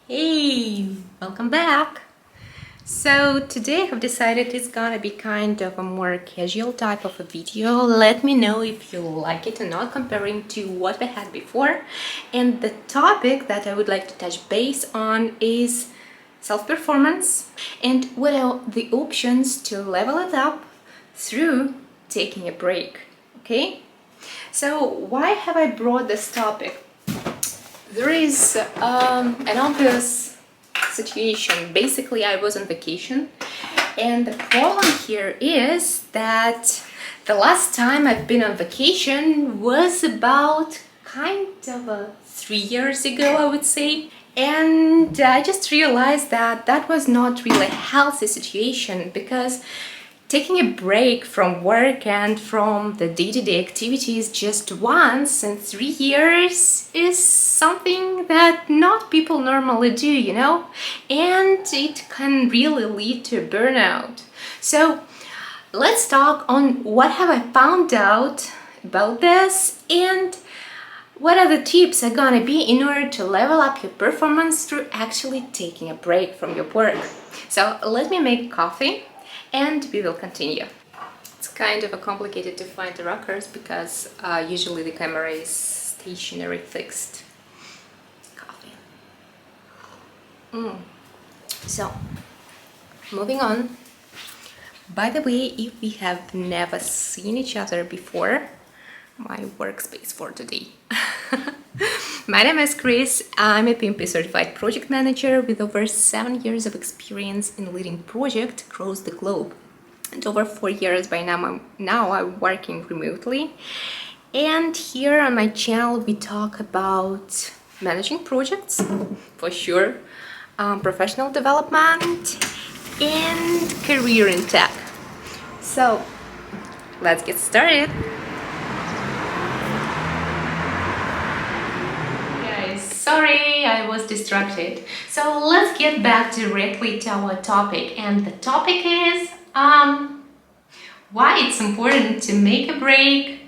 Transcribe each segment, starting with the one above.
Hey, welcome back. So today I have decided it's gonna be kind of a more casual type of a video. Let me know if you like it or not, comparing to what we had before. And the topic that I would like to touch base on is self-performance and what are the options to level it up through taking a break. Okay? So why have I brought this topic? There is an obvious situation. Basically, I was on vacation, and the problem here is that the last time I've been on vacation was about kind of 3 years ago, I would say. And I just realized that that was not really a healthy situation because taking a break from work and from the day-to-day activities just once in 3 years is something that not people normally do, and it can really lead to burnout. So let's talk on what have I found out about this and what are the tips are gonna be in order to level up your performance through actually taking a break from your work. So let me make coffee and we will continue. It's kind of a complicated to find the rockers because usually the camera is stationary fixed. Coffee. So, moving on. By the way, if we have never seen each other before, my workspace for today. My name is Chris. I'm a PMP certified project manager with over 7 years of experience in leading projects across the globe. And over 4 years by now I'm working remotely. And here on my channel we talk about managing projects, for sure, professional development, and career in tech. So let's get started. Sorry, I was distracted. So let's get back directly to our topic, and the topic is why it's important to make a break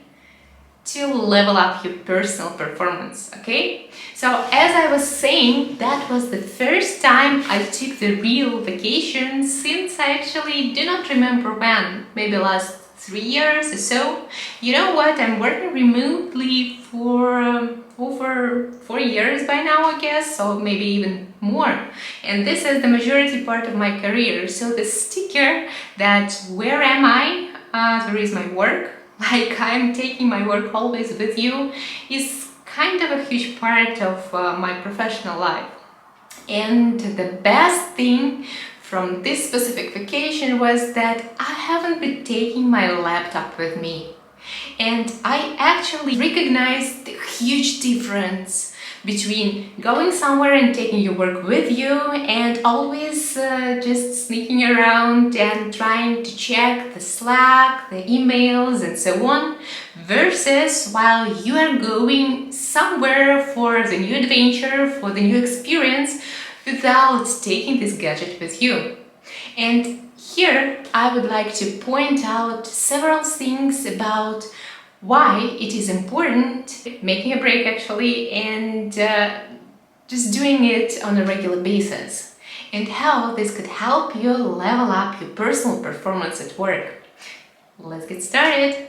to level up your personal performance, okay? So as I was saying, that was the first time I took the real vacation since I actually do not remember when, maybe last 3 years or so. You know what, I'm working remotely for over 4 years by now, I guess, so maybe even more. And this is the majority part of my career. So the sticker that where am I, there is my work, like I'm taking my work always with you, is kind of a huge part of my professional life. And the best thing from this specific vacation was that I haven't been taking my laptop with me. And I actually recognized the huge difference between going somewhere and taking your work with you and always just sneaking around and trying to check the Slack, the emails and so on, versus while you are going somewhere for the new adventure, for the new experience, without taking this gadget with you. And here I would like to point out several things about why it is important making a break actually and just doing it on a regular basis, and how this could help you level up your personal performance at work. Let's get started.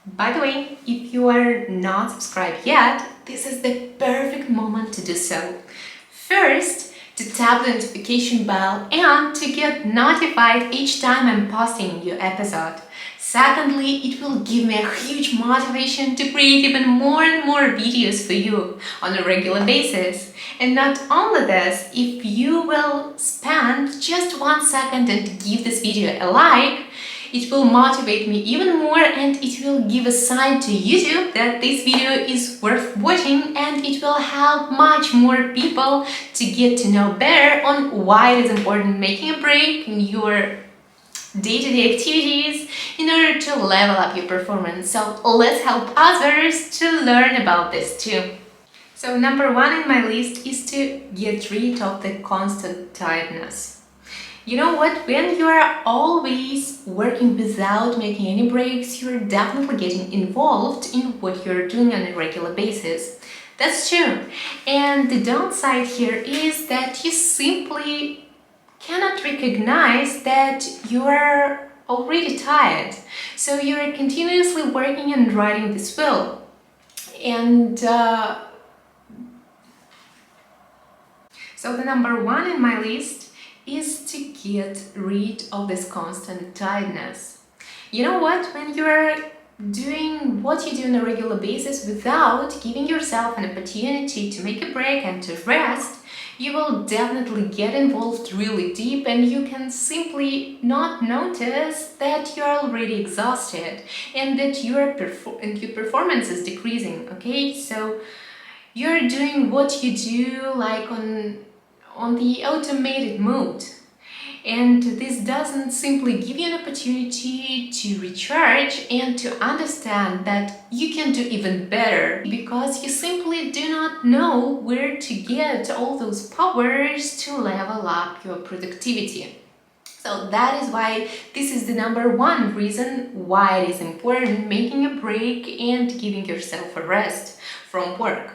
By the way, if you are not subscribed yet, this is the perfect moment to do so. First, to tap the notification bell and to get notified each time I'm posting a new episode. Secondly, it will give me a huge motivation to create even more and more videos for you on a regular basis. And not only this, if you will spend just 1 second and give this video a like, it will motivate me even more and it will give a sign to YouTube that this video is worth watching, and it will help much more people to get to know better on why it is important making a break in your day-to-day activities in order to level up your performance. So let's help others to learn about this too. So number 1 in my list is to get rid of the constant tiredness. You know what, when you are always working without making any breaks, you're definitely getting involved in what you're doing on a regular basis. That's true. And the downside here is that you simply cannot recognize that you are already tired. So you are continuously working and riding this wheel. And so the number one in my list is to get rid of this constant tiredness. You know what? When you're doing what you do on a regular basis without giving yourself an opportunity to make a break and to rest, you will definitely get involved really deep and you can simply not notice that you're already exhausted and that your performance is decreasing, okay? So you're doing what you do like on the automated mode. And this doesn't simply give you an opportunity to recharge and to understand that you can do even better because you simply do not know where to get all those powers to level up your productivity. So that is why this is the number one reason why it is important making a break and giving yourself a rest from work.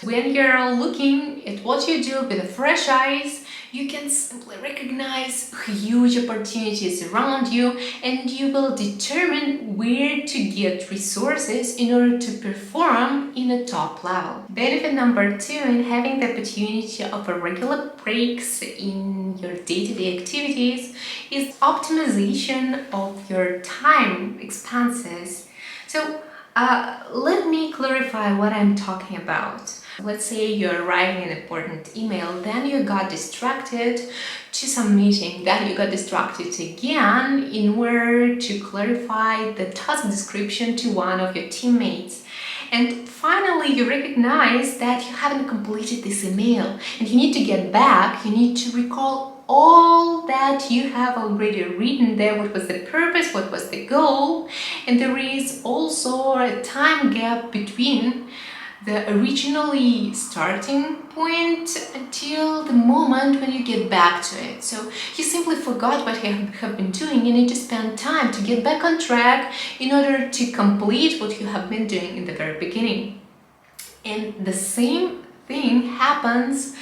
When you're looking at what you do with fresh eyes, you can simply recognize huge opportunities around you and you will determine where to get resources in order to perform in a top level. Benefit number two in having the opportunity of regular breaks in your day-to-day activities is optimization of your time expenses. So let me clarify what I'm talking about. Let's say you're writing an important email, then you got distracted to some meeting, then you got distracted again in order to clarify the task description to one of your teammates. And finally, you recognize that you haven't completed this email and you need to get back, you need to recall all that you have already written there, what was the purpose, what was the goal, and there is also a time gap between the originally starting point until the moment when you get back to it. So you simply forgot what you have been doing. You need to spend time to get back on track in order to complete what you have been doing in the very beginning. And the same thing happens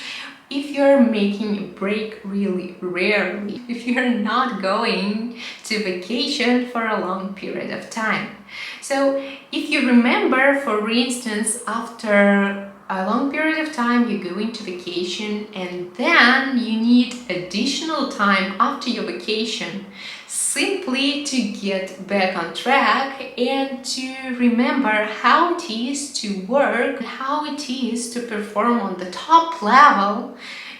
if you're making a break really rarely, if you're not going to vacation for a long period of time. So if you remember, for instance, after a long period of time you go into vacation and then you need additional time after your vacation simply to get back on track and to remember how it is to work, how it is to perform on the top level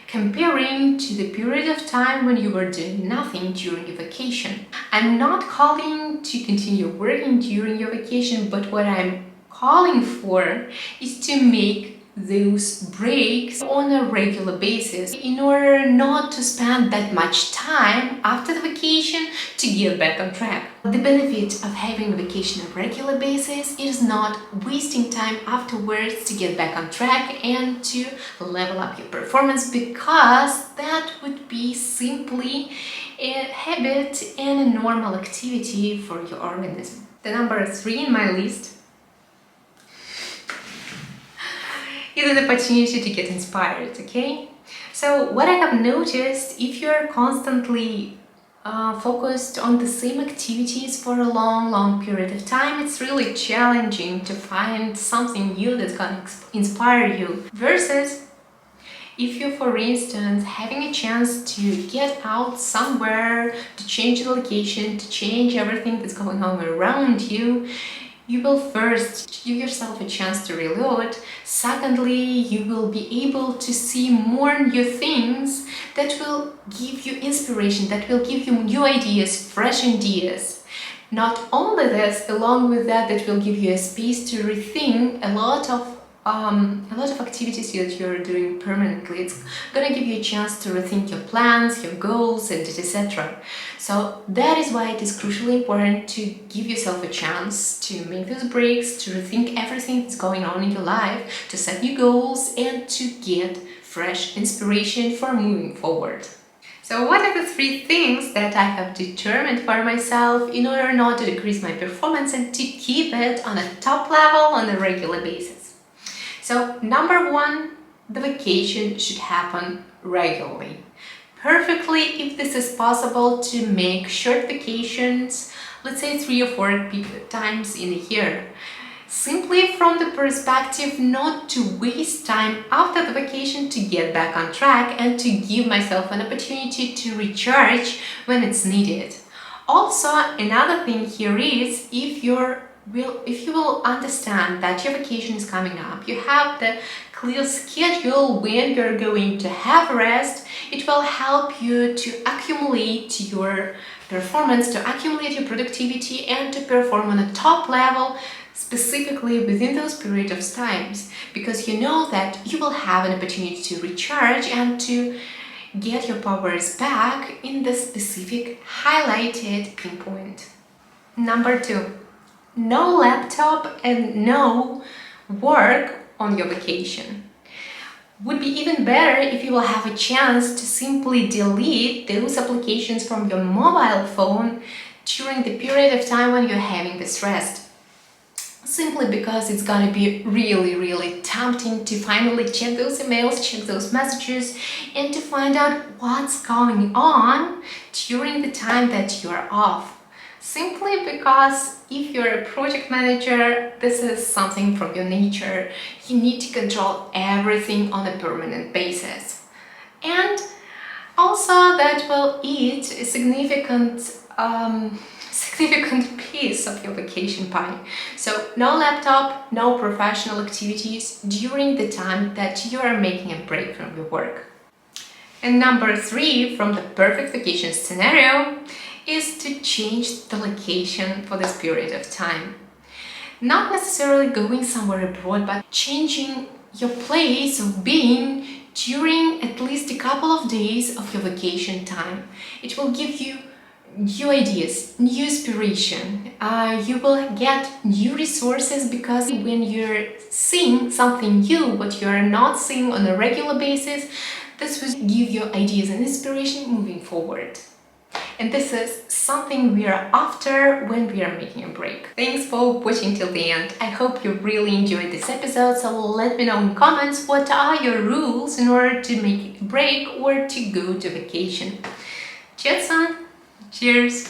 comparing to the period of time when you were doing nothing during your vacation. I'm not calling to continue working during your vacation, but what I'm calling for is to make those breaks on a regular basis in order not to spend that much time after the vacation to get back on track. The benefit of having a vacation on a regular basis is not wasting time afterwards to get back on track and to level up your performance, because that would be simply a habit and a normal activity for your organism. The number three in my list is an opportunity to get inspired, okay? So what I have noticed, if you're constantly focused on the same activities for a long period of time, it's really challenging to find something new that's gonna inspire you. Versus if you, for instance, having a chance to get out somewhere, to change the location, to change everything that's going on around you, you will first give yourself a chance to reload. Secondly, you will be able to see more new things that will give you inspiration, that will give you new ideas, fresh ideas. Not only this, along with that, that will give you a space to rethink a lot of activities that you're doing permanently. It's gonna give you a chance to rethink your plans, your goals, and etc. So that is why it is crucially important to give yourself a chance to make those breaks, to rethink everything that's going on in your life, to set new goals, and to get fresh inspiration for moving forward. So what are the three things that I have determined for myself in order not to decrease my performance and to keep it on a top level on a regular basis? So number one, the vacation should happen regularly. Perfectly, if this is possible, to make short vacations, let's say 3 or 4 times in a year. Simply from the perspective not to waste time after the vacation, to get back on track and to give myself an opportunity to recharge when it's needed. Also, another thing here is, if you will understand that your vacation is coming up, you have the clear schedule when you're going to have rest, it will help you to accumulate your performance, to accumulate your productivity, and to perform on a top level, specifically within those periods of times, because you know that you will have an opportunity to recharge and to get your powers back in the specific highlighted pinpoint. Number two, no laptop and no work on your vacation. Would be even better if you will have a chance to simply delete those applications from your mobile phone during the period of time when you're having this rest. Simply because it's gonna be really tempting to finally check those emails, check those messages, and to find out what's going on during the time that you're off. Simply because if you're a project manager, this is something from your nature. You need to control everything on a permanent basis. And also that will eat a significant piece of your vacation pie. So no laptop, no professional activities during the time that you are making a break from your work. And number three, from the perfect vacation scenario, is to change the location for this period of time. Not necessarily going somewhere abroad, but changing your place of being during at least a couple of days of your vacation time. It will give you new ideas, new inspiration. You will get new resources, because when you're seeing something new, what you are not seeing on a regular basis, this will give you ideas and inspiration moving forward. And this is something we are after when we are making a break. Thanks for watching till the end. I hope you really enjoyed this episode, so let me know in comments what are your rules in order to make a break or to go to vacation. Chat soon! Cheers!